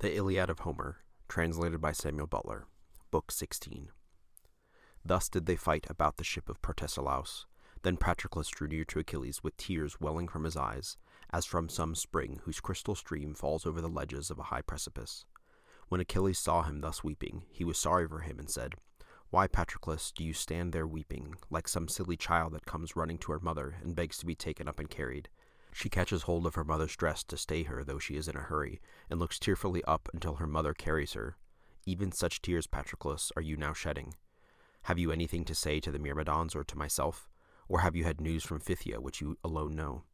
The Iliad of Homer, translated by Samuel Butler, Book 16. Thus did they fight about the ship of Protesilaus. Then Patroclus drew near to Achilles with tears welling from his eyes, as from some spring whose crystal stream falls over the ledges of a high precipice. When Achilles saw him thus weeping, he was sorry for him and said, "Why, Patroclus, do you stand there weeping, like some silly child that comes running to her mother and begs to be taken up and carried? She catches hold of her mother's dress to stay her, though she is in a hurry, and looks tearfully up until her mother carries her. Even such tears, Patroclus, are you now shedding. Have you anything to say to the Myrmidons or to myself? Or have you had news from Phthia, which you alone know?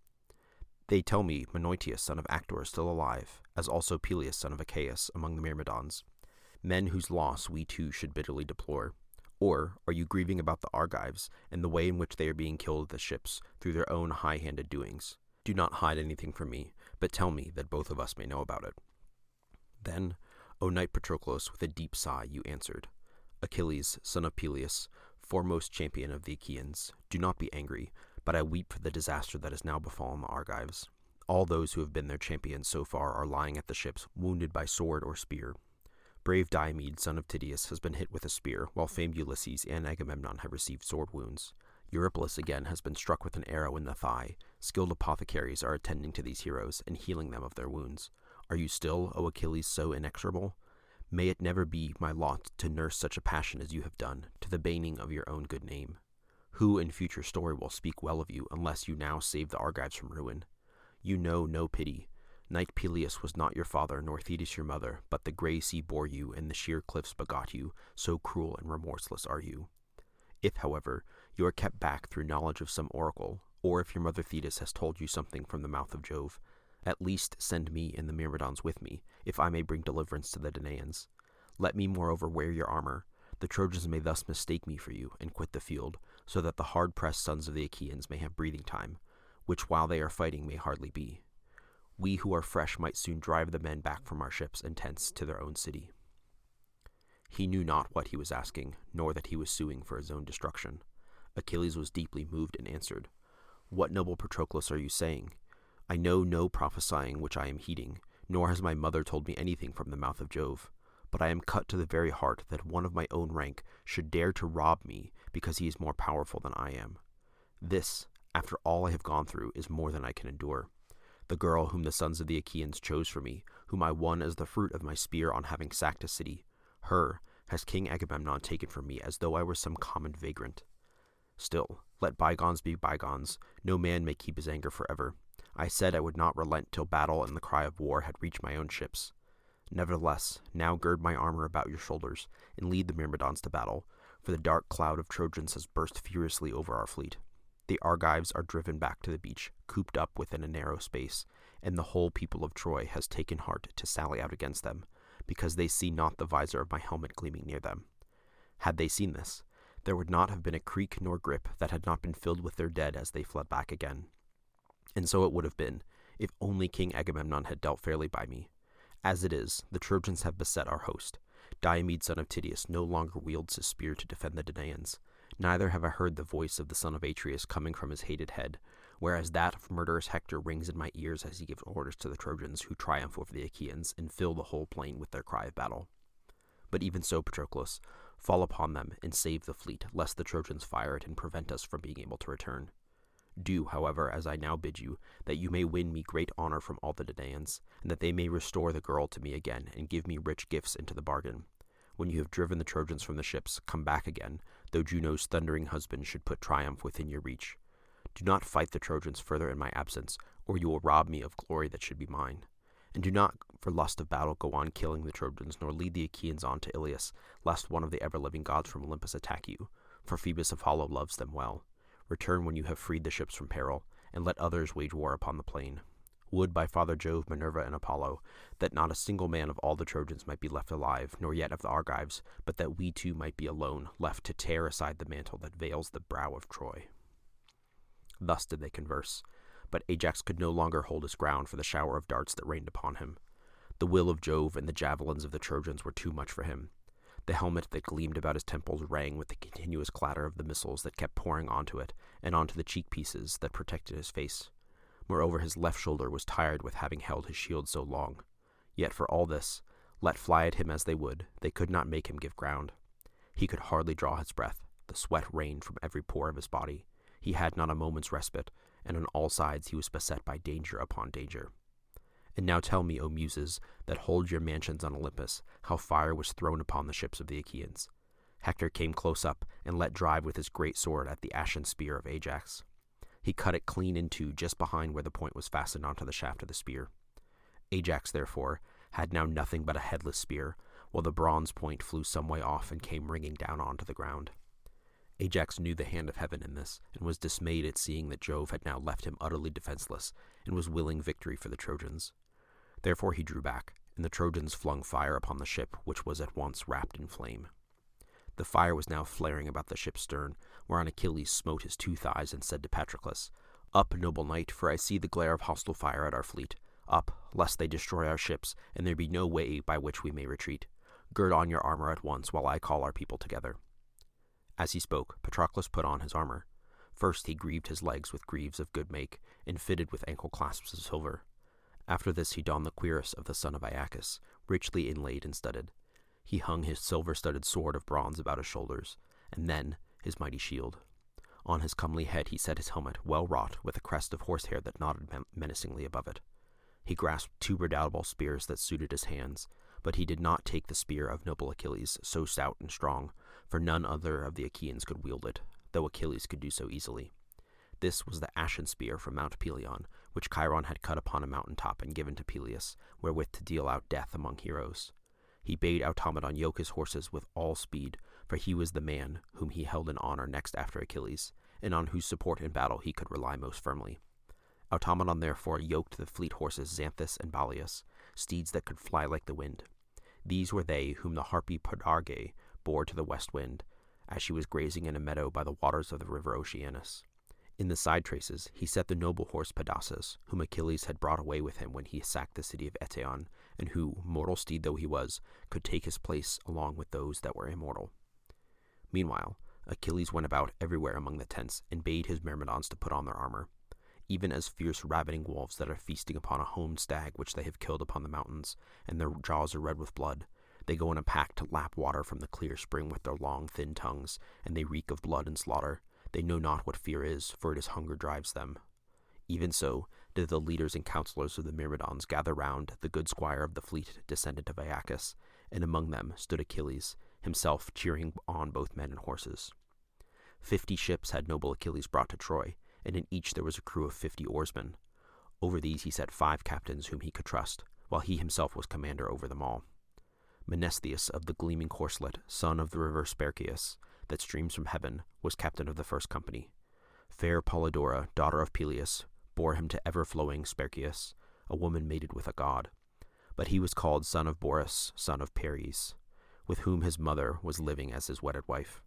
They tell me Menoetius, son of Actor, is still alive, as also Peleus, son of Achaeus, among the Myrmidons, men whose loss we too should bitterly deplore. Or are you grieving about the Argives, and the way in which they are being killed at the ships, through their own high-handed doings? Do not hide anything from me, but tell me, that both of us may know about it." Then, O knight Patroclus, with a deep sigh, you answered, "Achilles, son of Peleus, foremost champion of the Achaeans, do not be angry, but I weep for the disaster that has now befallen the Argives. All those who have been their champions so far are lying at the ships, wounded by sword or spear. Brave Diomed, son of Tydeus, has been hit with a spear, while famed Ulysses and Agamemnon have received sword wounds. Eurypylus again has been struck with an arrow in the thigh. Skilled apothecaries are attending to these heroes and healing them of their wounds. Are you still, O Achilles, so inexorable? May it never be my lot to nurse such a passion as you have done, to the baning of your own good name. Who in future story will speak well of you, unless you now save the Argives from ruin? You know no pity. Knight Peleus was not your father, nor Thetis your mother, but the grey sea bore you, and the sheer cliffs begot you, so cruel and remorseless are you. If, however, you are kept back through knowledge of some oracle, or if your mother Thetis has told you something from the mouth of Jove, at least send me and the Myrmidons with me, if I may bring deliverance to the Danaans. Let me moreover wear your armor. The Trojans may thus mistake me for you, and quit the field, so that the hard-pressed sons of the Achaeans may have breathing time, which while they are fighting may hardly be. We who are fresh might soon drive the men back from our ships and tents to their own city." He knew not what he was asking, nor that he was suing for his own destruction. Achilles was deeply moved and answered, "What, noble Patroclus, are you saying? I know no prophesying which I am heeding, nor has my mother told me anything from the mouth of Jove. But I am cut to the very heart that one of my own rank should dare to rob me because he is more powerful than I am. This, after all I have gone through, is more than I can endure. The girl whom the sons of the Achaeans chose for me, whom I won as the fruit of my spear on having sacked a city, her has King Agamemnon taken from me as though I were some common vagrant. Still, let bygones be bygones. No man may keep his anger forever. I said I would not relent till battle and the cry of war had reached my own ships. Nevertheless, now gird my armor about your shoulders, and lead the Myrmidons to battle, for the dark cloud of Trojans has burst furiously over our fleet. The Argives are driven back to the beach, cooped up within a narrow space, and the whole people of Troy has taken heart to sally out against them, because they see not the visor of my helmet gleaming near them. Had they seen this, there would not have been a creek nor grip that had not been filled with their dead as they fled back again. And so it would have been, if only King Agamemnon had dealt fairly by me. As it is, the Trojans have beset our host. Diomed, son of Tydeus, no longer wields his spear to defend the Danaans. Neither have I heard the voice of the son of Atreus coming from his hated head, whereas that of murderous Hector rings in my ears as he gives orders to the Trojans, who triumph over the Achaeans and fill the whole plain with their cry of battle. But even so, Patroclus, fall upon them and save the fleet, lest the Trojans fire it and prevent us from being able to return. Do, however, as I now bid you, that you may win me great honor from all the Danaans, and that they may restore the girl to me again, and give me rich gifts into the bargain. When you have driven the Trojans from the ships, come back again, though Juno's thundering husband should put triumph within your reach. Do not fight the Trojans further in my absence, or you will rob me of glory that should be mine. And do not, for lust of battle, go on killing the Trojans, nor lead the Achaeans on to Ilius, lest one of the ever-living gods from Olympus attack you, for Phoebus Apollo loves them well. Return when you have freed the ships from peril, and let others wage war upon the plain. Would by Father Jove, Minerva, and Apollo, that not a single man of all the Trojans might be left alive, nor yet of the Argives, but that we too might be alone, left to tear aside the mantle that veils the brow of Troy." Thus did they converse, but Ajax could no longer hold his ground for the shower of darts that rained upon him. The will of Jove and the javelins of the Trojans were too much for him. The helmet that gleamed about his temples rang with the continuous clatter of the missiles that kept pouring onto it, and onto the cheek pieces that protected his face. Moreover, his left shoulder was tired with having held his shield so long. Yet for all this, Let fly at him as they would, they could not make him give ground. He could hardly draw his breath. The sweat rained from every pore of his body. He had not a moment's respite, and on all sides he was beset by danger upon danger. And now tell me, O Muses, that hold your mansions on Olympus, how fire was thrown upon the ships of the Achaeans. Hector came close up and let drive with his great sword at the ashen spear of Ajax. He cut it clean in two just behind where the point was fastened onto the shaft of the spear. Ajax, therefore, had now nothing but a headless spear, while the bronze point flew some way off and came ringing down onto the ground. Ajax knew the hand of heaven in this, and was dismayed at seeing that Jove had now left him utterly defenseless, and was willing victory for the Trojans. Therefore he drew back, and the Trojans flung fire upon the ship, which was at once wrapped in flame. The fire was now flaring about the ship's stern, whereon Achilles smote his two thighs and said to Patroclus, "Up, noble knight, for I see the glare of hostile fire at our fleet. Up, lest they destroy our ships, and there be no way by which we may retreat. Gird on your armor at once, while I call our people together." As he spoke, Patroclus put on his armor. First he greaved his legs with greaves of good make, and fitted with ankle clasps of silver. After this he donned the cuirass of the son of Aeacus, richly inlaid and studded. He hung his silver-studded sword of bronze about his shoulders, and then his mighty shield. On his comely head he set his helmet, well wrought, with a crest of horsehair that nodded menacingly above it. He grasped two redoubtable spears that suited his hands, but he did not take the spear of noble Achilles, so stout and strong, for none other of the Achaeans could wield it, though Achilles could do so easily. This was the ashen spear from Mount Pelion, which Chiron had cut upon a mountain top and given to Peleus, wherewith to deal out death among heroes. He bade Automedon yoke his horses with all speed, for he was the man whom he held in honor next after Achilles, and on whose support in battle he could rely most firmly. Automedon therefore yoked the fleet horses Xanthus and Balius, steeds that could fly like the wind. These were they whom the harpy Podarge bore to the west wind, as she was grazing in a meadow by the waters of the river Oceanus. In the side traces he set the noble horse Pedasus, whom Achilles had brought away with him when he sacked the city of Eteon, and who, mortal steed though he was, could take his place along with those that were immortal. Meanwhile, Achilles went about everywhere among the tents, and bade his myrmidons to put on their armor. Even as fierce ravening wolves that are feasting upon a homed stag which they have killed upon the mountains, and their jaws are red with blood, they go in a pack to lap water from the clear spring with their long, thin tongues, and they reek of blood and slaughter. They know not what fear is, for it is hunger drives them. Even so did the leaders and counselors of the Myrmidons gather round the good squire of the fleet descendant of Aeacus, and among them stood Achilles, himself cheering on both men and horses. 50 ships had noble Achilles brought to Troy, and in each there was a crew of 50 oarsmen. Over these he set 5 captains whom he could trust, while he himself was commander over them all. Menestheus of the gleaming corslet, son of the river Spercheius, that streams from heaven, was captain of the first company. Fair Polydora, daughter of Peleus, bore him to ever-flowing Spercheius, a woman mated with a god. But he was called son of Boreas, son of Peres, with whom his mother was living as his wedded wife,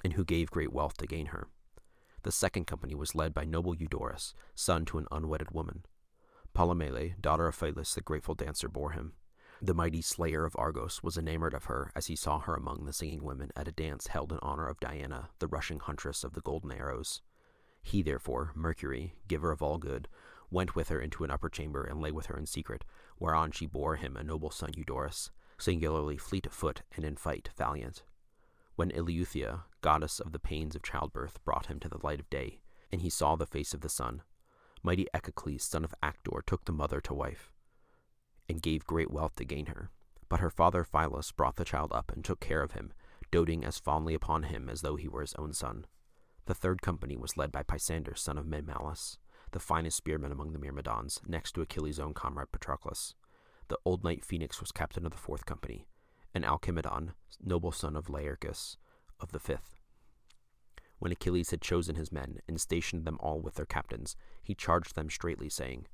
and who gave great wealth to gain her. The second company was led by noble Eudorus, son to an unwedded woman. Polymele, daughter of Phyllus the grateful dancer, bore him. The mighty slayer of Argos was enamored of her as he saw her among the singing women at a dance held in honor of Diana, the rushing huntress of the golden arrows. He, therefore, Mercury, giver of all good, went with her into an upper chamber and lay with her in secret, whereon she bore him a noble son Eudorus, singularly fleet of foot and in fight valiant. When Eleuthia, goddess of the pains of childbirth, brought him to the light of day, and he saw the face of the sun, mighty Echecles, son of Actor, took the mother to wife, and gave great wealth to gain her. But her father Philus brought the child up and took care of him, doting as fondly upon him as though he were his own son. The third company was led by Pisander, son of Menmalus, the finest spearman among the Myrmidons, next to Achilles' own comrade Patroclus. The old knight Phoenix was captain of the fourth company, and Alcimedon, noble son of Laercus, of the fifth. When Achilles had chosen his men and stationed them all with their captains, he charged them straitly, saying,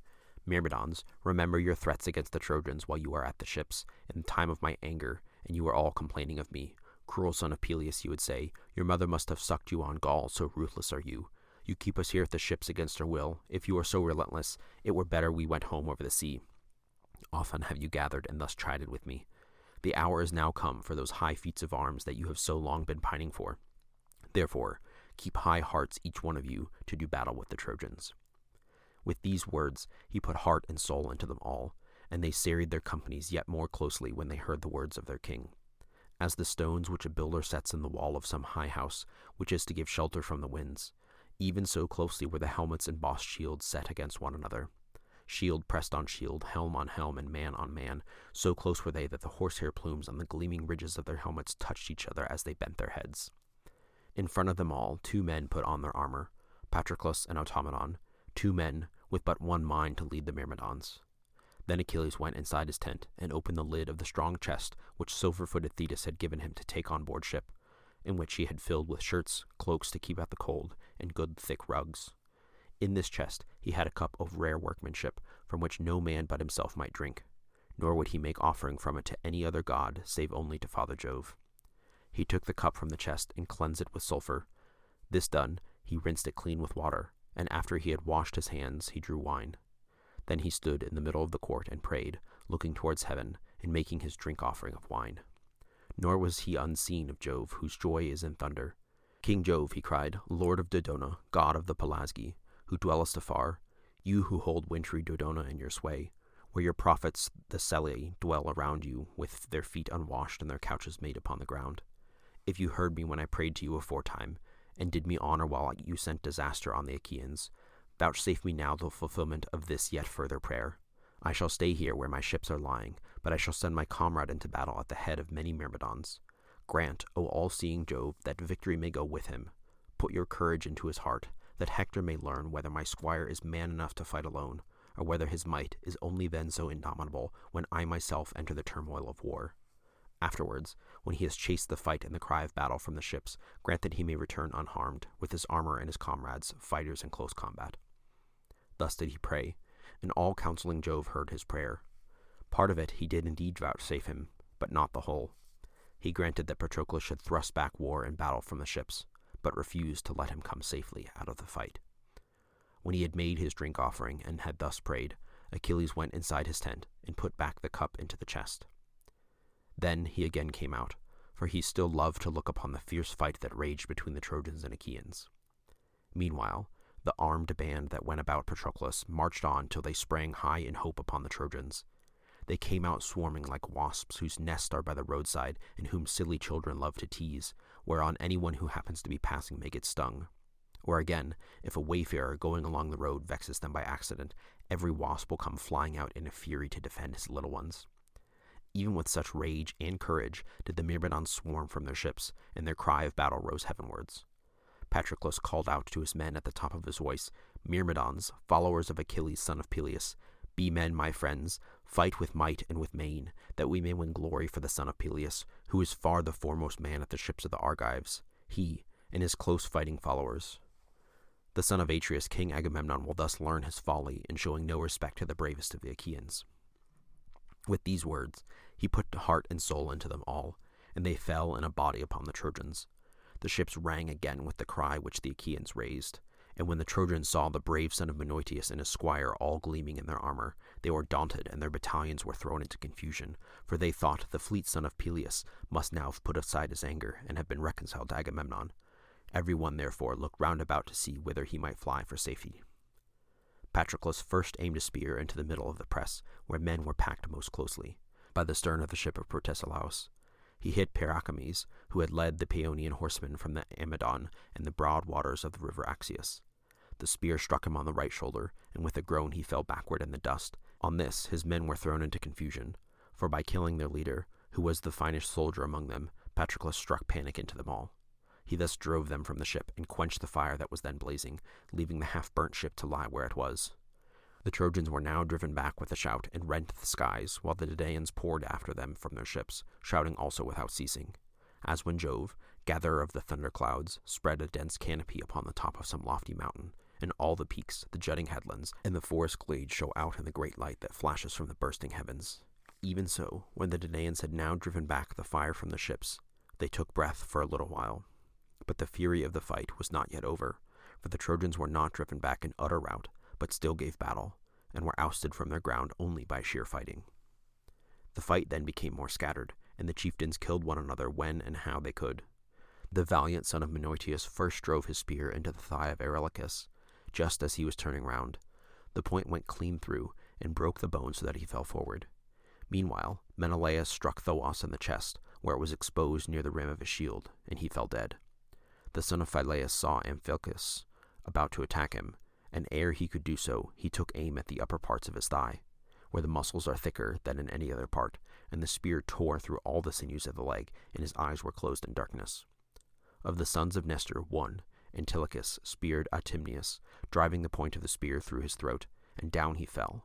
"Myrmidons, remember your threats against the Trojans while you are at the ships, in the time of my anger, and you are all complaining of me. Cruel son of Peleus, you would say, your mother must have sucked you on gall, so ruthless are you. You keep us here at the ships against our will. If you are so relentless, it were better we went home over the sea. Often have you gathered and thus chided with me. The hour is now come for those high feats of arms that you have so long been pining for. Therefore, keep high hearts each one of you to do battle with the Trojans." With these words he put heart and soul into them all, and they serried their companies yet more closely when they heard the words of their king. As the stones which a builder sets in the wall of some high house, which is to give shelter from the winds, even so closely were the helmets and bossed shields set against one another. Shield pressed on shield, helm on helm, and man on man, so close were they that the horsehair plumes on the gleaming ridges of their helmets touched each other as they bent their heads. In front of them all, 2 men put on their armor, Patroclus and Automedon, 2 men with but one mind to lead the Myrmidons. Then Achilles went inside his tent and opened the lid of the strong chest which silver-footed Thetis had given him to take on board ship, in which he had filled with shirts, cloaks to keep out the cold, and good thick rugs. In this chest he had a cup of rare workmanship, from which no man but himself might drink, nor would he make offering from it to any other god save only to Father Jove. He took the cup from the chest and cleansed it with sulphur. This done, he rinsed it clean with water, and after he had washed his hands, he drew wine. Then he stood in the middle of the court and prayed, looking towards heaven, and making his drink offering of wine. Nor was he unseen of Jove, whose joy is in thunder. King Jove, he cried, Lord of Dodona, god of the Pelasgi, who dwellest afar, you who hold wintry Dodona in your sway, where your prophets the Selli dwell around you, with their feet unwashed and their couches made upon the ground. If you heard me when I prayed to you aforetime, and did me honor while you sent disaster on the Achaeans, vouchsafe me now the fulfillment of this yet further prayer. I shall stay here where my ships are lying, but I shall send my comrade into battle at the head of many Myrmidons. Grant, O all-seeing Jove, that victory may go with him. Put your courage into his heart, that Hector may learn whether my squire is man enough to fight alone, or whether his might is only then so indomitable when I myself enter the turmoil of war. Afterwards, when he has chased the fight and the cry of battle from the ships, grant that he may return unharmed, with his armor and his comrades, fighters in close combat. Thus did he pray, and all counseling Jove heard his prayer. Part of it he did indeed vouchsafe him, but not the whole. He granted that Patroclus should thrust back war and battle from the ships, but refused to let him come safely out of the fight. When he had made his drink offering and had thus prayed, Achilles went inside his tent and put back the cup into the chest. Then he again came out, for he still loved to look upon the fierce fight that raged between the Trojans and Achaeans. Meanwhile, the armed band that went about Patroclus marched on till they sprang high in hope upon the Trojans. They came out swarming like wasps whose nests are by the roadside and whom silly children love to tease, whereon anyone who happens to be passing may get stung. Or again, if a wayfarer going along the road vexes them by accident, every wasp will come flying out in a fury to defend his little ones. Even with such rage and courage did the Myrmidons swarm from their ships, and their cry of battle rose heavenwards. Patroclus called out to his men at the top of his voice, Myrmidons, followers of Achilles son of Peleus, be men, my friends, fight with might and with main, that we may win glory for the son of Peleus, who is far the foremost man at the ships of the Argives, he and his close fighting followers. The son of Atreus, King Agamemnon, will thus learn his folly in showing no respect to the bravest of the Achaeans. With these words, he put heart and soul into them all, and they fell in a body upon the Trojans. The ships rang again with the cry which the Achaeans raised, and when the Trojans saw the brave son of Menoetius and his squire all gleaming in their armor, they were daunted, and their battalions were thrown into confusion, for they thought the fleet son of Peleus must now have put aside his anger and have been reconciled to Agamemnon. Every one, therefore, looked round about to see whither he might fly for safety. Patroclus first aimed a spear into the middle of the press, where men were packed most closely, by the stern of the ship of Protesilaus. He hit Parachames, who had led the Paeonian horsemen from the Amydon and the broad waters of the river Axius. The spear struck him on the right shoulder, and with a groan he fell backward in the dust. On this his men were thrown into confusion, for by killing their leader, who was the finest soldier among them, Patroclus struck panic into them all. He thus drove them from the ship and quenched the fire that was then blazing, leaving the half-burnt ship to lie where it was. The Trojans were now driven back with a shout and rent the skies, while the Danaans poured after them from their ships, shouting also without ceasing, as when Jove, gatherer of the thunderclouds, spread a dense canopy upon the top of some lofty mountain, and all the peaks, the jutting headlands, and the forest glades show out in the great light that flashes from the bursting heavens. Even so, when the Danaans had now driven back the fire from the ships, they took breath for a little while. But the fury of the fight was not yet over, for the Trojans were not driven back in utter rout, but still gave battle, and were ousted from their ground only by sheer fighting. The fight then became more scattered, and the chieftains killed one another when and how they could. The valiant son of Menoetius first drove his spear into the thigh of Eurylochus, just as he was turning round. The point went clean through, and broke the bone so that he fell forward. Meanwhile, Menelaus struck Thoas in the chest, where it was exposed near the rim of his shield, and he fell dead. The son of Phyleus saw Amphiclus about to attack him, and ere he could do so, he took aim at the upper parts of his thigh, where the muscles are thicker than in any other part, and the spear tore through all the sinews of the leg, and his eyes were closed in darkness. Of the sons of Nestor, one, Antilochus, speared Atimneus, driving the point of the spear through his throat, and down he fell.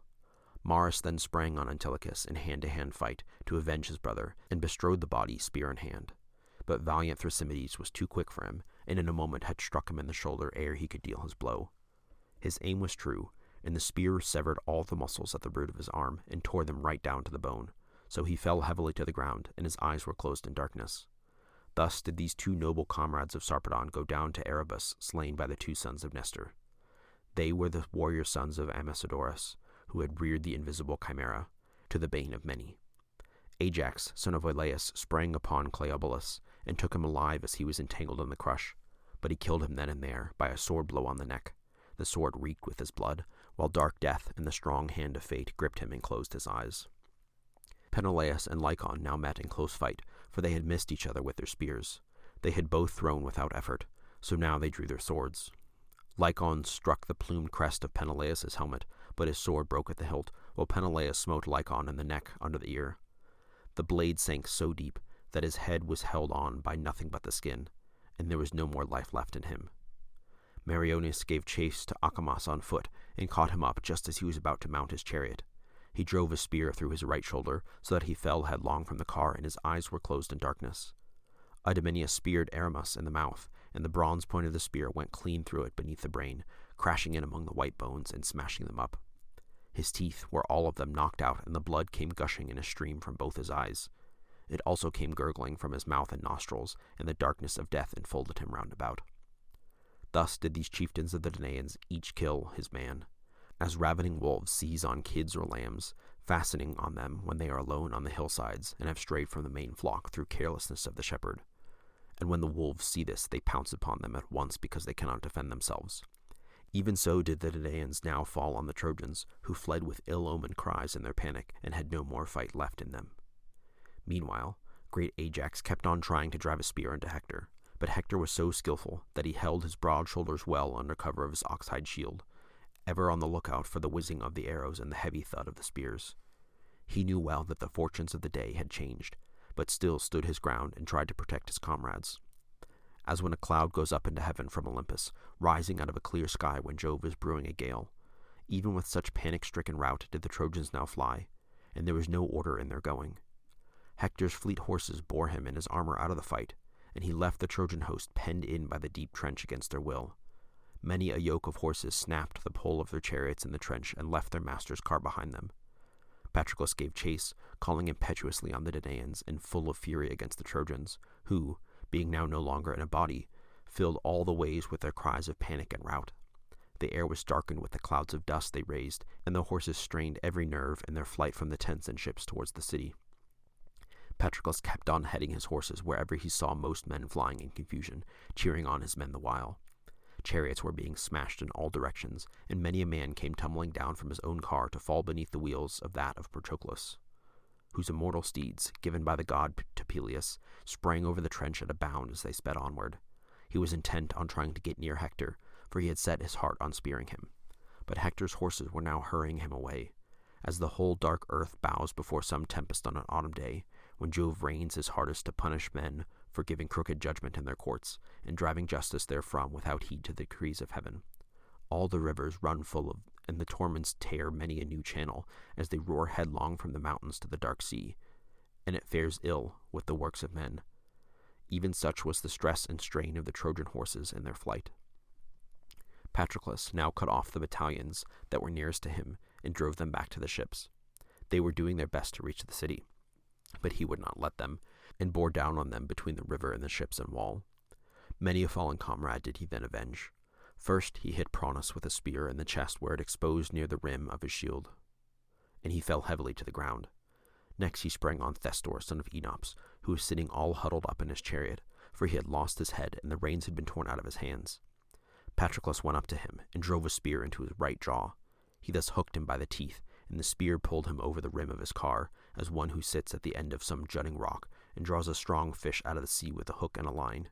Maris then sprang on Antilochus in hand-to-hand fight to avenge his brother, and bestrode the body spear in hand. But valiant Thrasymedes was too quick for him, and in a moment had struck him in the shoulder ere he could deal his blow. His aim was true, and the spear severed all the muscles at the root of his arm, and tore them right down to the bone, so he fell heavily to the ground, and his eyes were closed in darkness. Thus did these two noble comrades of Sarpedon go down to Erebus, slain by the two sons of Nestor. They were the warrior sons of Amisadorus, who had reared the invisible Chimera, to the bane of many. Ajax, son of Oileus, sprang upon Cleobulus, and took him alive as he was entangled in the crush, but he killed him then and there, by a sword blow on the neck. The sword reeked with his blood, while dark death and the strong hand of fate gripped him and closed his eyes. Peneleus and Lycon now met in close fight, for they had missed each other with their spears. They had both thrown without effort, so now they drew their swords. Lycon struck the plumed crest of Peneleus's helmet, but his sword broke at the hilt, while Peneleus smote Lycon in the neck under the ear. The blade sank so deep that his head was held on by nothing but the skin, and there was no more life left in him. Meriones gave chase to Acamas on foot, and caught him up just as he was about to mount his chariot. He drove a spear through his right shoulder, so that he fell headlong from the car, and his eyes were closed in darkness. Idomeneus speared Aramus in the mouth, and the bronze point of the spear went clean through it beneath the brain, crashing in among the white bones and smashing them up. His teeth were all of them knocked out, and the blood came gushing in a stream from both his eyes. It also came gurgling from his mouth and nostrils, and the darkness of death enfolded him round about. Thus did these chieftains of the Danaans each kill his man, as ravening wolves seize on kids or lambs, fastening on them when they are alone on the hillsides and have strayed from the main flock through carelessness of the shepherd. And when the wolves see this, they pounce upon them at once because they cannot defend themselves. Even so did the Danaans now fall on the Trojans, who fled with ill-omened cries in their panic and had no more fight left in them. Meanwhile, great Ajax kept on trying to drive a spear into Hector, but Hector was so skillful that he held his broad shoulders well under cover of his ox-hide shield, ever on the lookout for the whizzing of the arrows and the heavy thud of the spears. He knew well that the fortunes of the day had changed, but still stood his ground and tried to protect his comrades. As when a cloud goes up into heaven from Olympus, rising out of a clear sky when Jove is brewing a gale, even with such panic-stricken rout did the Trojans now fly, and there was no order in their going. Hector's fleet horses bore him and his armor out of the fight, and he left the Trojan host penned in by the deep trench against their will. Many a yoke of horses snapped the pole of their chariots in the trench and left their master's car behind them. Patroclus gave chase, calling impetuously on the Danaans and full of fury against the Trojans, who, being now no longer in a body, filled all the ways with their cries of panic and rout. The air was darkened with the clouds of dust they raised, and the horses strained every nerve in their flight from the tents and ships towards the city. Patroclus kept on heading his horses wherever he saw most men flying in confusion, cheering on his men the while. Chariots were being smashed in all directions, and many a man came tumbling down from his own car to fall beneath the wheels of that of Patroclus, whose immortal steeds, given by the god to Peleus, sprang over the trench at a bound as they sped onward. He was intent on trying to get near Hector, for he had set his heart on spearing him. But Hector's horses were now hurrying him away, as the whole dark earth bows before some tempest on an autumn day, when Jove rains his hardest to punish men for giving crooked judgment in their courts, and driving justice therefrom without heed to the decrees of heaven. All the rivers run full of, and the torrents tear many a new channel, as they roar headlong from the mountains to the dark sea, and it fares ill with the works of men. Even such was the stress and strain of the Trojan horses in their flight. Patroclus now cut off the battalions that were nearest to him, and drove them back to the ships. They were doing their best to reach the city, but he would not let them, and bore down on them between the river and the ships and wall. Many a fallen comrade did he then avenge. First he hit Praunus with a spear in the chest where it exposed near the rim of his shield, and he fell heavily to the ground. Next he sprang on Thestor, son of Enops, who was sitting all huddled up in his chariot, for he had lost his head, and the reins had been torn out of his hands. Patroclus went up to him, and drove a spear into his right jaw. He thus hooked him by the teeth, and the spear pulled him over the rim of his car, as one who sits at the end of some jutting rock and draws a strong fish out of the sea with a hook and a line.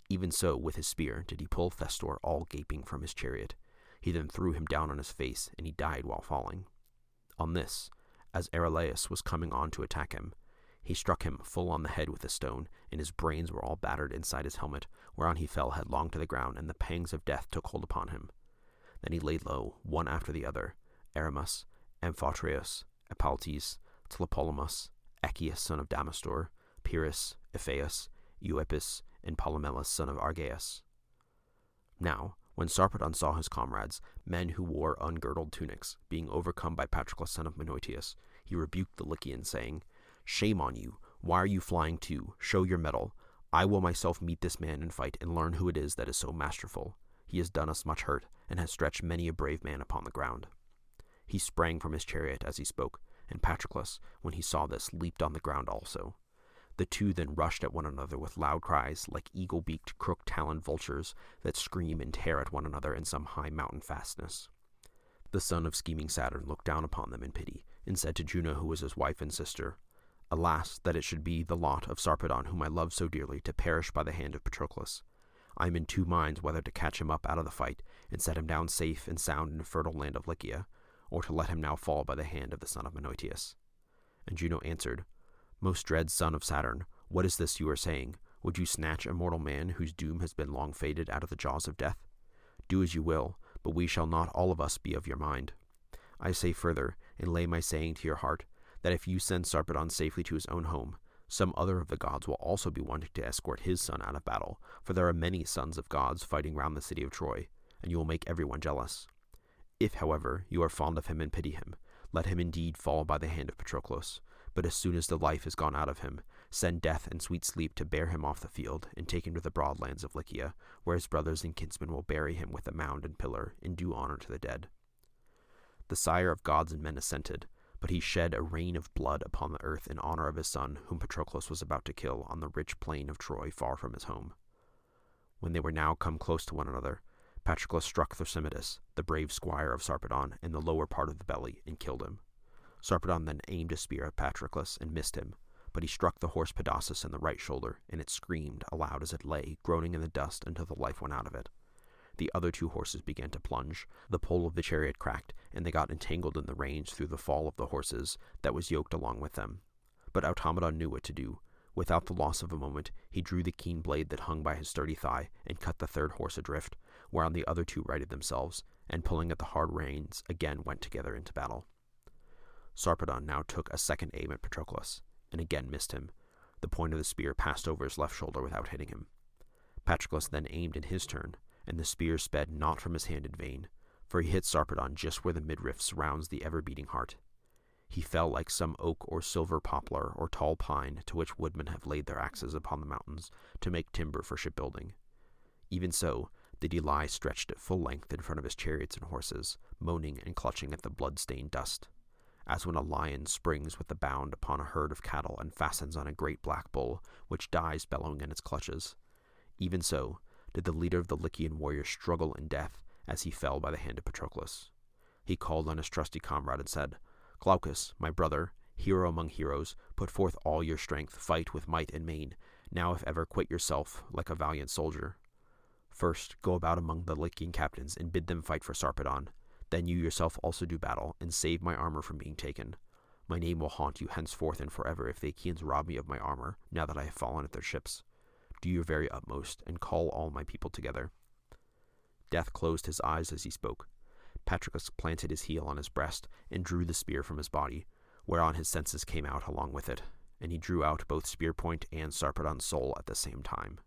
Even so, with his spear, did he pull Festor all gaping from his chariot. He then threw him down on his face, and he died while falling. On this, as Archelaus was coming on to attack him, he struck him full on the head with a stone, and his brains were all battered inside his helmet, whereon he fell headlong to the ground, and the pangs of death took hold upon him. Then he laid low, one after the other, Aramus, Amphitryon, Epaltes, Tlepolemus, Achaeus son of Damastor, Pyrrhus, Ephaeus, Euippus, and Polymelus son of Argaeus. Now, when Sarpedon saw his comrades, men who wore ungirdled tunics, being overcome by Patroclus son of Menoetius, he rebuked the Lycians, saying, "Shame on you! Why are you flying too? Show your mettle. I will myself meet this man in fight and learn who it is that is so masterful. He has done us much hurt, and has stretched many a brave man upon the ground." He sprang from his chariot as he spoke, and Patroclus, when he saw this, leaped on the ground also. The two then rushed at one another with loud cries, like eagle-beaked, crook-taloned vultures that scream and tear at one another in some high mountain fastness. The son of scheming Saturn looked down upon them in pity, and said to Juno, who was his wife and sister, "Alas, that it should be the lot of Sarpedon, whom I love so dearly, to perish by the hand of Patroclus. I am in two minds whether to catch him up out of the fight, and set him down safe and sound in the fertile land of Lycia, or to let him now fall by the hand of the son of Menoetius." And Juno answered, "Most dread son of Saturn, what is this you are saying? Would you snatch a mortal man whose doom has been long fated out of the jaws of death? Do as you will, but we shall not all of us be of your mind. I say further, and lay my saying to your heart, that if you send Sarpedon safely to his own home, some other of the gods will also be wanting to escort his son out of battle, for there are many sons of gods fighting round the city of Troy, and you will make everyone jealous. If, however, you are fond of him and pity him, let him indeed fall by the hand of Patroclus, but as soon as the life is gone out of him, send death and sweet sleep to bear him off the field, and take him to the broad lands of Lycia, where his brothers and kinsmen will bury him with a mound and pillar, in due honor to the dead." The sire of gods and men assented, but he shed a rain of blood upon the earth in honor of his son, whom Patroclus was about to kill on the rich plain of Troy, far from his home. When they were now come close to one another, Patroclus struck Thrasymachus, the brave squire of Sarpedon, in the lower part of the belly, and killed him. Sarpedon then aimed a spear at Patroclus, and missed him, but he struck the horse Pedasus in the right shoulder, and it screamed aloud as it lay, groaning in the dust until the life went out of it. The other two horses began to plunge, the pole of the chariot cracked, and they got entangled in the reins through the fall of the horses that was yoked along with them. But Automedon knew what to do. Without the loss of a moment, he drew the keen blade that hung by his sturdy thigh, and cut the third horse adrift, whereon the other two righted themselves, and pulling at the hard reins, again went together into battle. Sarpedon now took a second aim at Patroclus, and again missed him. The point of the spear passed over his left shoulder without hitting him. Patroclus then aimed in his turn, and the spear sped not from his hand in vain, for he hit Sarpedon just where the midriff surrounds the ever-beating heart. He fell like some oak or silver poplar or tall pine to which woodmen have laid their axes upon the mountains to make timber for shipbuilding. Even so did he lie stretched at full length in front of his chariots and horses, moaning and clutching at the blood-stained dust, as when a lion springs with a bound upon a herd of cattle and fastens on a great black bull, which dies bellowing in its clutches. Even so did the leader of the Lycian warriors struggle in death as he fell by the hand of Patroclus. He called on his trusty comrade and said, "Glaucus, my brother, hero among heroes, put forth all your strength, fight with might and main. Now if ever, quit yourself like a valiant soldier. First, go about among the Lycian captains and bid them fight for Sarpedon. Then you yourself also do battle, and save my armor from being taken. My name will haunt you henceforth and forever if the Achaeans rob me of my armor, now that I have fallen at their ships. Do your very utmost, and call all my people together." Death closed his eyes as he spoke. Patroclus planted his heel on his breast, and drew the spear from his body, whereon his senses came out along with it, and he drew out both spear point and Sarpedon's soul at the same time.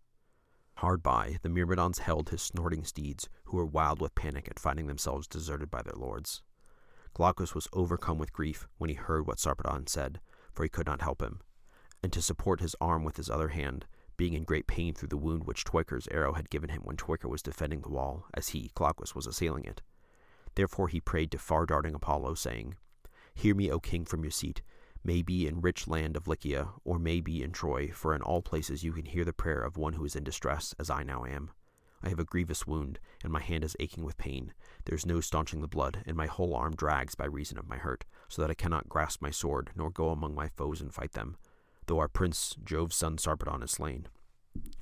Hard by, the Myrmidons held his snorting steeds, who were wild with panic at finding themselves deserted by their lords. Glaucus was overcome with grief when he heard what Sarpedon said, for he could not help him, and to support his arm with his other hand, being in great pain through the wound which Teucer's arrow had given him when Teucer was defending the wall, as he, Glaucus, was assailing it. Therefore he prayed to far-darting Apollo, saying, "Hear me, O king, from your seat, may be in rich land of Lycia, or may be in Troy, for in all places you can hear the prayer of one who is in distress, as I now am. I have a grievous wound, and my hand is aching with pain. There is no staunching the blood, and my whole arm drags by reason of my hurt, so that I cannot grasp my sword, nor go among my foes and fight them, though our prince, Jove's son Sarpedon, is slain.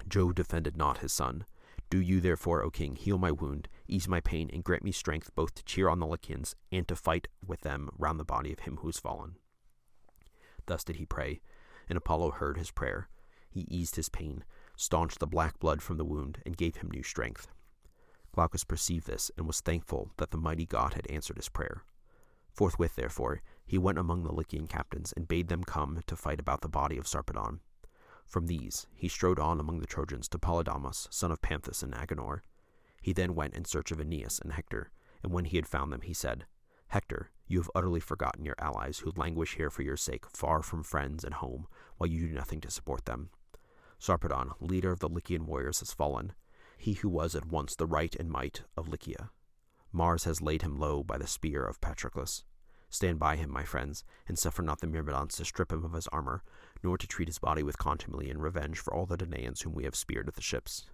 Jove defended not his son. Do you therefore, O king, heal my wound, ease my pain, and grant me strength both to cheer on the Lycians and to fight with them round the body of him who is fallen. Thus did he pray, and Apollo heard his prayer. He eased his pain, staunched the black blood from the wound, and gave him new strength. Glaucus perceived this, and was thankful that the mighty god had answered his prayer. Forthwith, therefore, he went among the Lycian captains, and bade them come to fight about the body of Sarpedon. From these he strode on among the Trojans to Polydamas, son of Panthus and Agenor. He then went in search of Aeneas and Hector, and when he had found them, he said, Hector, you have utterly forgotten your allies, who languish here for your sake, far from friends and home, while you do nothing to support them. Sarpedon, leader of the Lycian warriors, has fallen, he who was at once the right and might of Lycia. Mars has laid him low by the spear of Patroclus. Stand by him, my friends, and suffer not the Myrmidons to strip him of his armor, nor to treat his body with contumely in revenge for all the Danaans whom we have speared at the ships.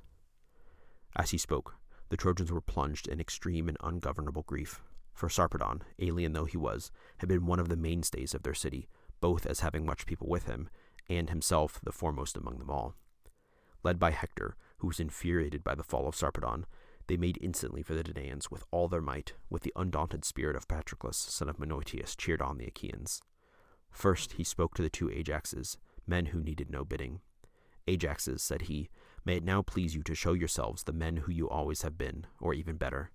As he spoke, the Trojans were plunged in extreme and ungovernable grief, for Sarpedon, alien though he was, had been one of the mainstays of their city, both as having much people with him, and himself the foremost among them all. Led by Hector, who was infuriated by the fall of Sarpedon, they made instantly for the Danaans with all their might, with the undaunted spirit of Patroclus, son of Menoetius, cheered on the Achaeans. First he spoke to the two Ajaxes, men who needed no bidding. Ajaxes, said he, may it now please you to show yourselves the men who you always have been, or even better.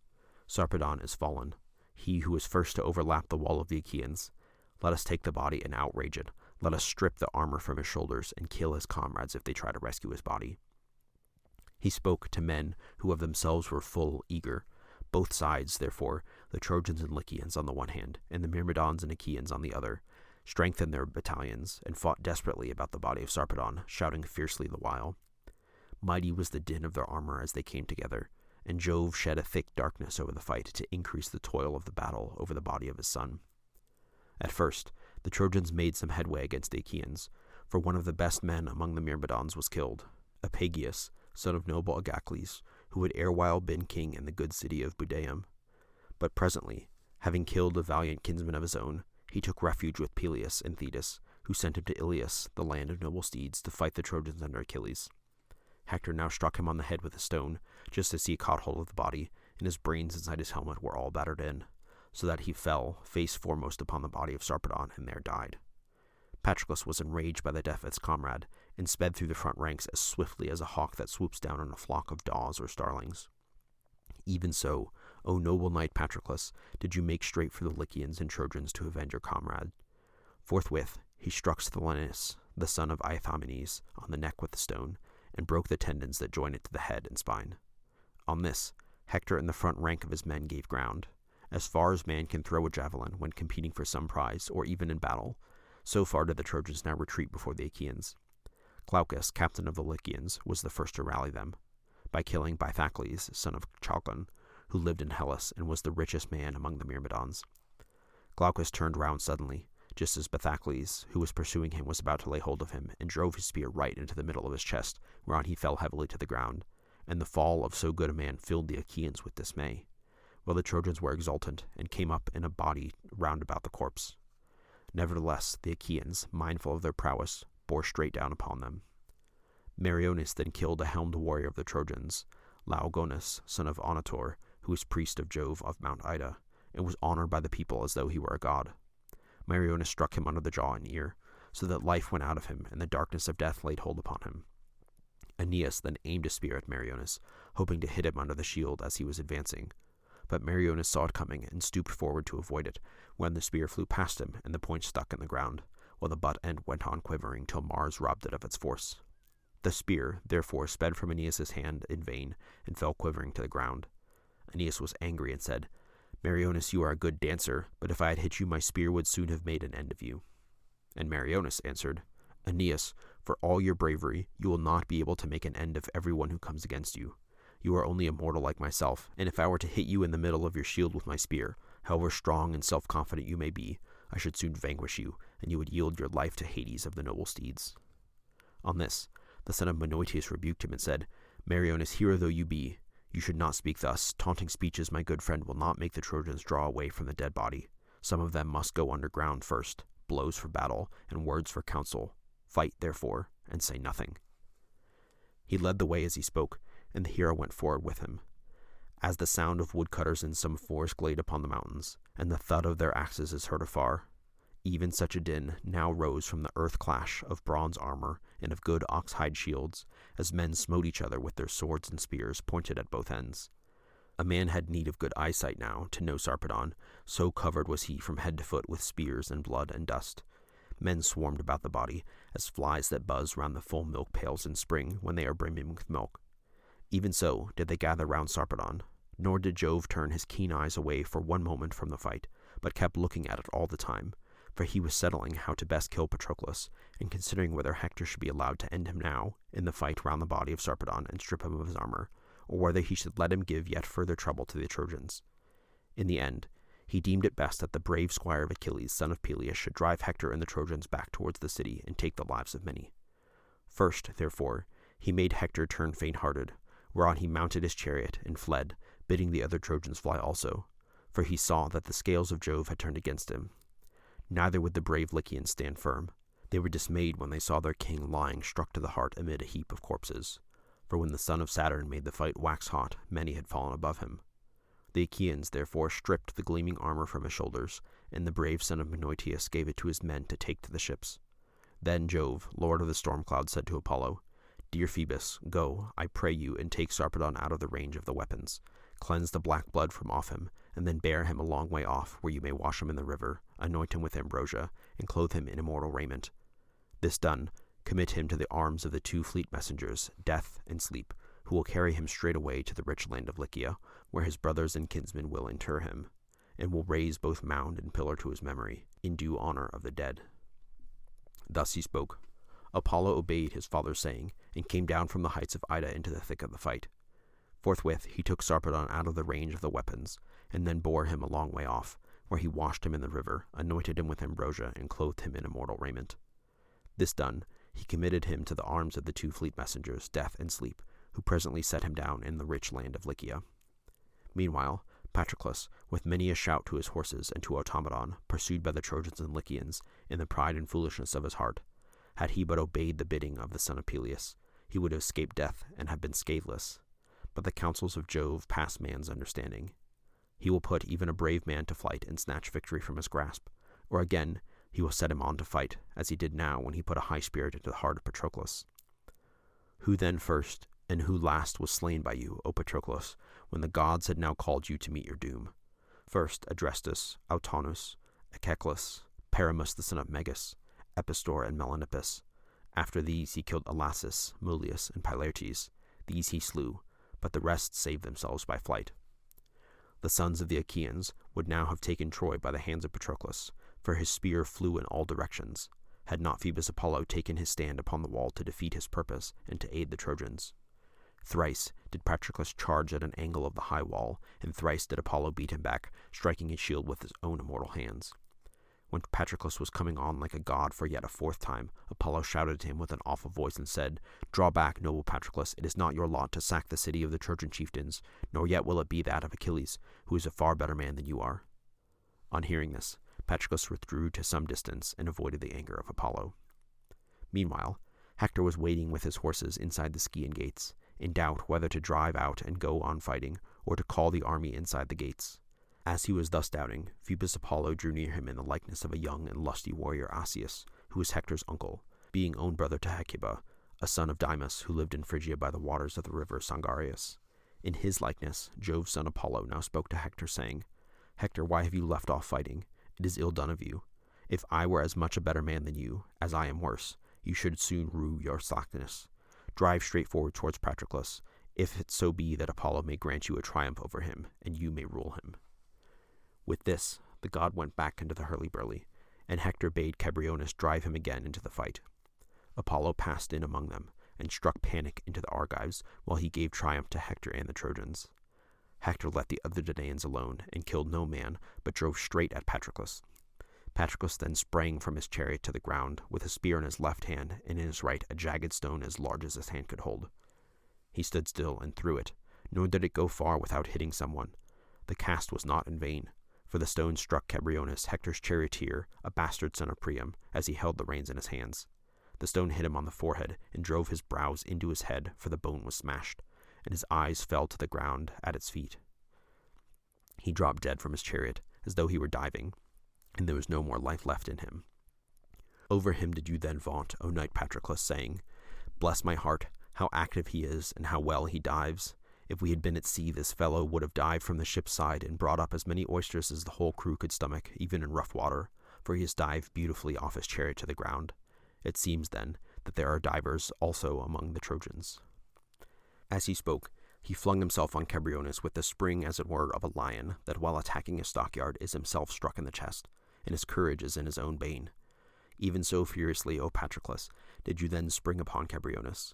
Sarpedon is fallen, he who was first to overlap the wall of the Achaeans. Let us take the body and outrage it. Let us strip the armor from his shoulders and kill his comrades if they try to rescue his body. He spoke to men who of themselves were full eager. Both sides, therefore, the Trojans and Lycians on the one hand, and the Myrmidons and Achaeans on the other, strengthened their battalions, and fought desperately about the body of Sarpedon, shouting fiercely the while. Mighty was the din of their armor as they came together, and Jove shed a thick darkness over the fight to increase the toil of the battle over the body of his son. At first, the Trojans made some headway against the Achaeans, for one of the best men among the Myrmidons was killed, Epagius, son of noble Agacles, who had erewhile been king in the good city of Budeum. But presently, having killed a valiant kinsman of his own, he took refuge with Peleus and Thetis, who sent him to Ilias, the land of noble steeds, to fight the Trojans under Achilles. Hector now struck him on the head with a stone, just as he caught hold of the body, and his brains inside his helmet were all battered in, so that he fell face foremost upon the body of Sarpedon, and there died. Patroclus was enraged by the death of his comrade, and sped through the front ranks as swiftly as a hawk that swoops down on a flock of daws or starlings. Even so, O noble knight Patroclus, did you make straight for the Lycians and Trojans to avenge your comrade. Forthwith he struck Sthlenus, the son of Aethamenes, on the neck with the stone, and broke the tendons that join it to the head and spine. On this, Hector and the front rank of his men gave ground. As far as man can throw a javelin when competing for some prize, or even in battle, so far did the Trojans now retreat before the Achaeans. Glaucus, captain of the Lycians, was the first to rally them, by killing Bythacles, son of Chalcon, who lived in Hellas and was the richest man among the Myrmidons. Glaucus turned round suddenly, just as Bythacles, who was pursuing him, was about to lay hold of him, and drove his spear right into the middle of his chest, whereon he fell heavily to the ground, and the fall of so good a man filled the Achaeans with dismay, while the Trojans were exultant, and came up in a body round about the corpse. Nevertheless, the Achaeans, mindful of their prowess, bore straight down upon them. Meriones then killed a helmed warrior of the Trojans, Laogonus, son of Onotor, who was priest of Jove of Mount Ida, and was honored by the people as though he were a god. Meriones struck him under the jaw and ear, so that life went out of him, and the darkness of death laid hold upon him. Aeneas then aimed a spear at Meriones, hoping to hit him under the shield as he was advancing. But Meriones saw it coming, and stooped forward to avoid it, when the spear flew past him, and the point stuck in the ground, while the butt end went on quivering till Mars robbed it of its force. The spear, therefore, sped from Aeneas's hand in vain, and fell quivering to the ground. Aeneas was angry, and said, Meriones, you are a good dancer, but if I had hit you, my spear would soon have made an end of you. And Meriones answered, Aeneas, for all your bravery, you will not be able to make an end of every one who comes against you. You are only a mortal like myself, and if I were to hit you in the middle of your shield with my spear, however strong and self-confident you may be, I should soon vanquish you, and you would yield your life to Hades of the noble steeds. On this, the son of Menoetius rebuked him and said, Meriones, hero though you be, "You should not speak thus. Taunting speeches, my good friend, will not make the Trojans draw away from the dead body. Some of them must go underground first, blows for battle, and words for counsel. Fight, therefore, and say nothing." He led the way as he spoke, and the hero went forward with him. As the sound of woodcutters in some forest glade upon the mountains, and the thud of their axes is heard afar, even such a din now rose from the earth clash of bronze armor and of good ox-hide shields, as men smote each other with their swords and spears pointed at both ends. A man had need of good eyesight now to know Sarpedon, so covered was he from head to foot with spears and blood and dust. Men swarmed about the body, as flies that buzz round the full milk pails in spring when they are brimming with milk. Even so did they gather round Sarpedon, nor did Jove turn his keen eyes away for one moment from the fight, but kept looking at it all the time, for he was settling how to best kill Patroclus, and considering whether Hector should be allowed to end him now, in the fight round the body of Sarpedon, and strip him of his armor, or whether he should let him give yet further trouble to the Trojans. In the end, he deemed it best that the brave squire of Achilles, son of Peleus, should drive Hector and the Trojans back towards the city and take the lives of many. First, therefore, he made Hector turn faint-hearted, whereon he mounted his chariot and fled, bidding the other Trojans fly also, for he saw that the scales of Jove had turned against him. Neither would the brave Lycians stand firm. They were dismayed when they saw their king lying struck to the heart amid a heap of corpses, for when the son of Saturn made the fight wax hot, many had fallen above him. The Achaeans therefore stripped the gleaming armor from his shoulders, and the brave son of Menoetius gave it to his men to take to the ships. Then Jove, lord of the storm cloud, said to Apollo, "Dear Phoebus, go, I pray you, and take Sarpedon out of the range of the weapons. Cleanse the black blood from off him, and then bear him a long way off, where you may wash him in the river, anoint him with ambrosia, and clothe him in immortal raiment. This done, commit him to the arms of the two fleet messengers, Death and Sleep, who will carry him straight away to the rich land of Lycia, where his brothers and kinsmen will inter him, and will raise both mound and pillar to his memory, in due honor of the dead." Thus he spoke. Apollo obeyed his father's saying, and came down from the heights of Ida into the thick of the fight. Forthwith he took Sarpedon out of the range of the weapons, and then bore him a long way off, where he washed him in the river, anointed him with ambrosia, and clothed him in immortal raiment. This done, he committed him to the arms of the two fleet messengers, Death and Sleep, who presently set him down in the rich land of Lycia. Meanwhile, Patroclus, with many a shout to his horses and to Automedon, pursued by the Trojans and Lycians, in the pride and foolishness of his heart, had he but obeyed the bidding of the son of Peleus, he would have escaped death and have been scatheless. But the counsels of Jove pass man's understanding. He will put even a brave man to flight and snatch victory from his grasp, or again, he will set him on to fight, as he did now when he put a high spirit into the heart of Patroclus. Who then first and who last was slain by you, O Patroclus, when the gods had now called you to meet your doom? First Adrestus, Autonus, Echeclus, Paramus the son of Megas, Epistor and Melanippus. After these he killed Elasus, Mulius, and Pylartes. These he slew, but the rest saved themselves by flight. The sons of the Achaeans would now have taken Troy by the hands of Patroclus, for his spear flew in all directions, had not Phoebus Apollo taken his stand upon the wall to defeat his purpose and to aid the Trojans. Thrice did Patroclus charge at an angle of the high wall, and thrice did Apollo beat him back, striking his shield with his own immortal hands. When Patroclus was coming on like a god for yet a fourth time, Apollo shouted to him with an awful voice and said, "Draw back, noble Patroclus, it is not your lot to sack the city of the Trojan chieftains, nor yet will it be that of Achilles, who is a far better man than you are." On hearing this, Patroclus withdrew to some distance and avoided the anger of Apollo. Meanwhile, Hector was waiting with his horses inside the Scaean gates, in doubt whether to drive out and go on fighting, or to call the army inside the gates. As he was thus doubting, Phoebus Apollo drew near him in the likeness of a young and lusty warrior Asius, who was Hector's uncle, being own brother to Hecuba, a son of Dymas, who lived in Phrygia by the waters of the river Sangarius. In his likeness, Jove's son Apollo now spoke to Hector, saying, "Hector, why have you left off fighting? It is ill done of you. If I were as much a better man than you, as I am worse, you should soon rue your slackness. Drive straight forward towards Patroclus, if it so be that Apollo may grant you a triumph over him, and you may rule him." With this, the god went back into the hurly-burly, and Hector bade Cabriones drive him again into the fight. Apollo passed in among them, and struck panic into the Argives, while he gave triumph to Hector and the Trojans. Hector let the other Danaans alone, and killed no man, but drove straight at Patroclus. Patroclus then sprang from his chariot to the ground, with a spear in his left hand, and in his right a jagged stone as large as his hand could hold. He stood still and threw it, nor did it go far without hitting someone. The cast was not in vain, for the stone struck Cebriones, Hector's charioteer, a bastard son of Priam, as he held the reins in his hands. The stone hit him on the forehead and drove his brows into his head, for the bone was smashed, and his eyes fell to the ground at its feet. He dropped dead from his chariot, as though he were diving, and there was no more life left in him. Over him did you then vaunt, O knight Patroclus, saying, "Bless my heart, how active he is, and how well he dives. If we had been at sea, this fellow would have dived from the ship's side and brought up as many oysters as the whole crew could stomach, even in rough water, for he has dived beautifully off his chariot to the ground. It seems, then, that there are divers also among the Trojans." As he spoke, he flung himself on Cebriones with the spring, as it were, of a lion, that while attacking a stockyard is himself struck in the chest, and his courage is in his own bane. Even so furiously, O Patroclus, did you then spring upon Cebriones.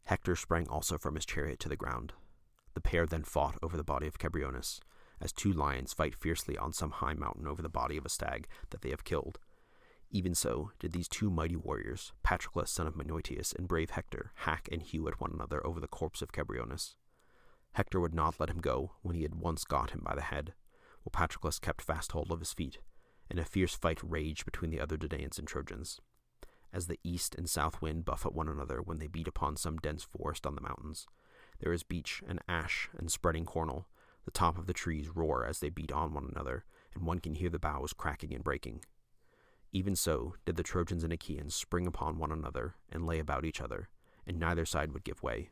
Hector sprang also from his chariot to the ground. The pair then fought over the body of Cebriones, as two lions fight fiercely on some high mountain over the body of a stag that they have killed. Even so did these two mighty warriors, Patroclus son of Menoetius and brave Hector, hack and hew at one another over the corpse of Cebriones. Hector would not let him go when he had once got him by the head, while Patroclus kept fast hold of his feet, and a fierce fight raged between the other Danaans and Trojans. As the east and south wind buffet one another when they beat upon some dense forest on the mountains, there is beech and ash and spreading cornel. The top of the trees roar as they beat on one another, and one can hear the boughs cracking and breaking. Even so did the Trojans and Achaeans spring upon one another and lay about each other, and neither side would give way.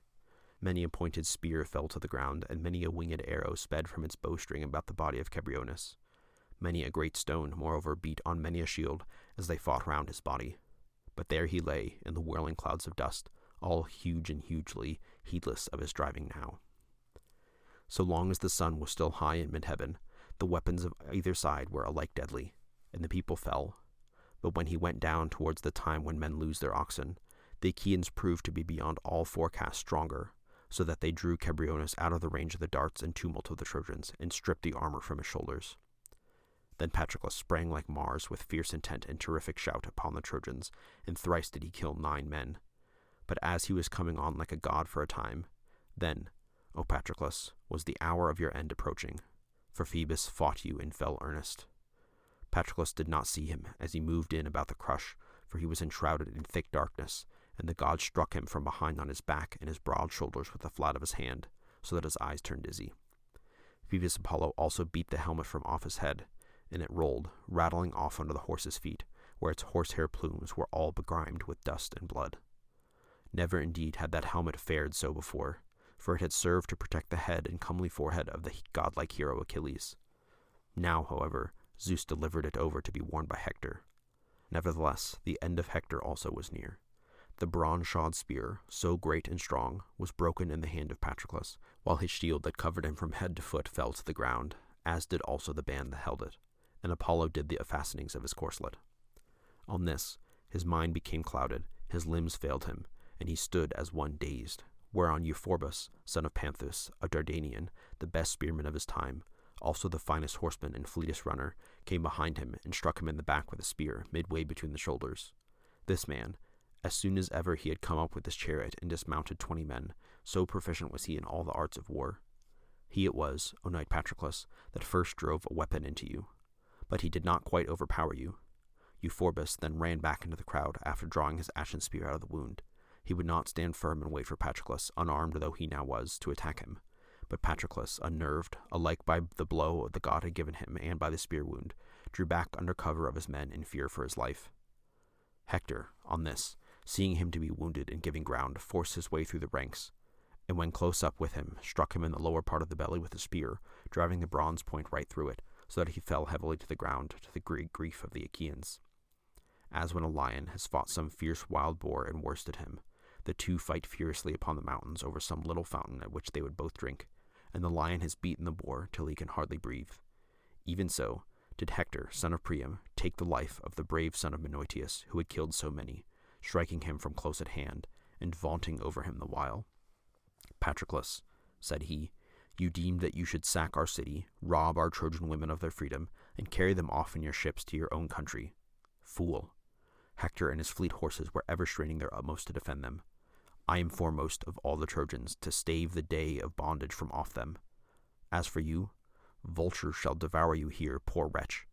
Many a pointed spear fell to the ground, and many a winged arrow sped from its bowstring about the body of Cebriones. Many a great stone, moreover, beat on many a shield as they fought round his body. But there he lay, in the whirling clouds of dust, all huge and hugely, heedless of his driving now. So long as the sun was still high in mid-heaven, the weapons of either side were alike deadly, and the people fell. But when he went down towards the time when men lose their oxen, the Achaeans proved to be beyond all forecast stronger, so that they drew Cebriones out of the range of the darts and tumult of the Trojans, and stripped the armor from his shoulders. Then Patroclus sprang like Mars with fierce intent and terrific shout upon the Trojans, and thrice did he kill 9 men. But as he was coming on like a god for a time, then, O Patroclus, was the hour of your end approaching, for Phoebus fought you in fell earnest. Patroclus did not see him as he moved in about the crush, for he was enshrouded in thick darkness, and the god struck him from behind on his back and his broad shoulders with the flat of his hand, so that his eyes turned dizzy. Phoebus Apollo also beat the helmet from off his head, and it rolled, rattling off under the horse's feet, where its horsehair plumes were all begrimed with dust and blood. Never indeed had that helmet fared so before, for it had served to protect the head and comely forehead of the godlike hero Achilles. Now, however, Zeus delivered it over to be worn by Hector. Nevertheless, the end of Hector also was near. The bronze-shod spear, so great and strong, was broken in the hand of Patroclus, while his shield that covered him from head to foot fell to the ground, as did also the band that held it, and Apollo did the fastenings of his corslet. On this, his mind became clouded, his limbs failed him, and he stood as one dazed, whereon Euphorbus, son of Panthus, a Dardanian, the best spearman of his time, also the finest horseman and fleetest runner, came behind him and struck him in the back with a spear, midway between the shoulders. This man, as soon as ever he had come up with his chariot and dismounted 20 men, so proficient was he in all the arts of war. He it was, O knight Patroclus, that first drove a weapon into you. But he did not quite overpower you. Euphorbus then ran back into the crowd after drawing his ashen spear out of the wound. He would not stand firm and wait for Patroclus, unarmed though he now was, to attack him. But Patroclus, unnerved, alike by the blow the god had given him and by the spear wound, drew back under cover of his men in fear for his life. Hector, on this, seeing him to be wounded and giving ground, forced his way through the ranks, and when close up with him, struck him in the lower part of the belly with a spear, driving the bronze point right through it, so that he fell heavily to the ground, to the great grief of the Achaeans. As when a lion has fought some fierce wild boar and worsted him, the two fight furiously upon the mountains over some little fountain at which they would both drink, and the lion has beaten the boar till he can hardly breathe. Even so did Hector, son of Priam, take the life of the brave son of Menoetius, who had killed so many, striking him from close at hand, and vaunting over him the while. Patroclus, said he, you deemed that you should sack our city, rob our Trojan women of their freedom, and carry them off in your ships to your own country. Fool! Hector and his fleet horses were ever straining their utmost to defend them. I am foremost of all the Trojans to stave the day of bondage from off them. As for you, vultures shall devour you here, poor wretch.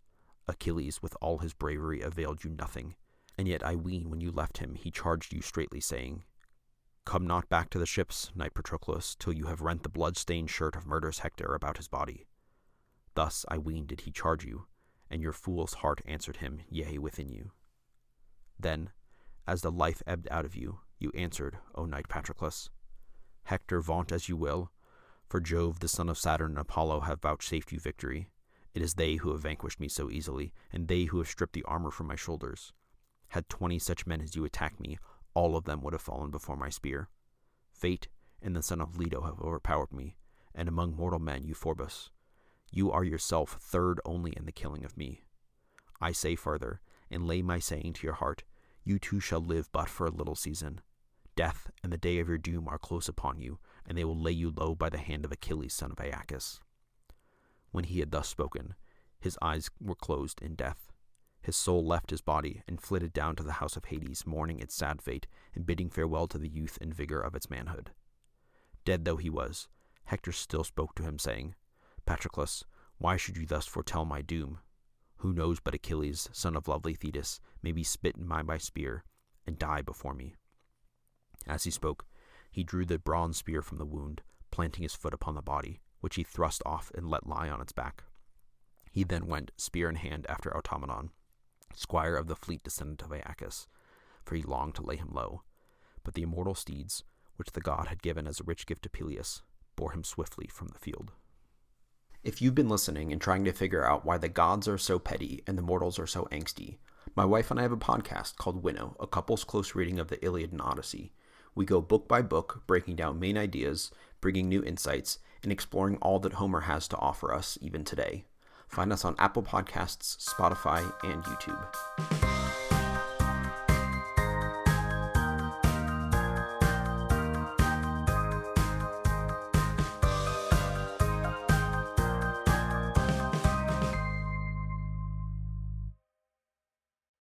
Achilles with all his bravery availed you nothing, and yet I ween when you left him he charged you straitly, saying, Come not back to the ships, knight Patroclus, till you have rent the blood-stained shirt of murderous Hector about his body. Thus I ween did he charge you, and your fool's heart answered him, yea, within you. Then, as the life ebbed out of you, you answered, O knight Patroclus, Hector, vaunt as you will, for Jove, the son of Saturn, and Apollo have vouchsafed you victory. It is they who have vanquished me so easily, and they who have stripped the armor from my shoulders. Had 20 such men as you attacked me, all of them would have fallen before my spear. Fate and the son of Leto have overpowered me, and among mortal men, Euphorbus, you are yourself third only in the killing of me. I say further, and lay my saying to your heart, you too shall live but for a little season. Death and the day of your doom are close upon you, and they will lay you low by the hand of Achilles, son of Aeacus. When he had thus spoken, his eyes were closed in death. His soul left his body and flitted down to the house of Hades, mourning its sad fate and bidding farewell to the youth and vigor of its manhood. Dead though he was, Hector still spoke to him, saying, Patroclus, why should you thus foretell my doom? Who knows but Achilles, son of lovely Thetis, may be smitten by my spear and die before me? As he spoke, he drew the bronze spear from the wound, planting his foot upon the body, which he thrust off and let lie on its back. He then went, spear in hand, after Automedon, squire of the fleet descendant of Aeacus, for he longed to lay him low. But the immortal steeds, which the god had given as a rich gift to Peleus, bore him swiftly from the field. If you've been listening and trying to figure out why the gods are so petty and the mortals are so angsty, my wife and I have a podcast called Winnow, a couple's close reading of the Iliad and Odyssey. We go book by book, breaking down main ideas, bringing new insights, and exploring all that Homer has to offer us even today. Find us on Apple Podcasts, Spotify, and YouTube.